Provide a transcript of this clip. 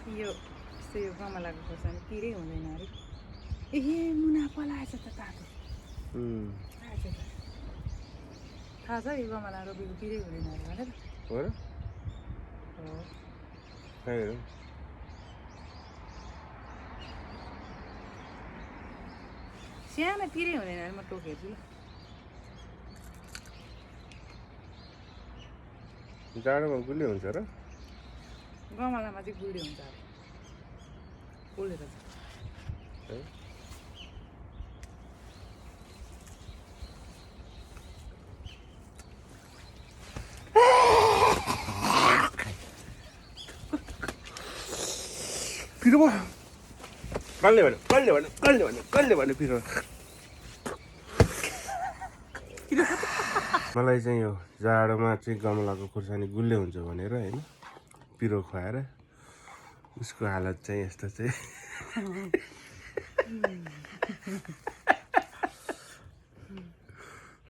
यो यस्तो यो गमलाको खोर्सानी पिरै हुँदैन अरे ए मुना पलाएछ त तातो आएछ त थाहा छ यो गमला रोपेको पिरै हुँदैन अरे भनेर हो र हो खै हो सानो पिरै हुँदैन अरे म टोकेछु ल जाडोमा गुलियो हुन्छ र गमलामा चाहिँ गुलियो हुन्छ अरे पोलेर चाहिँ है पिरो भयो कहिले भन्यो पिरो मलाई चाहिँ यो जाडोमा चाहिँ गमलाको खुर्सानी गुलियो हुन्छ भनेर होइन पिरो खुवाएर उसको हालत चाहिँ यस्तो चाहिँ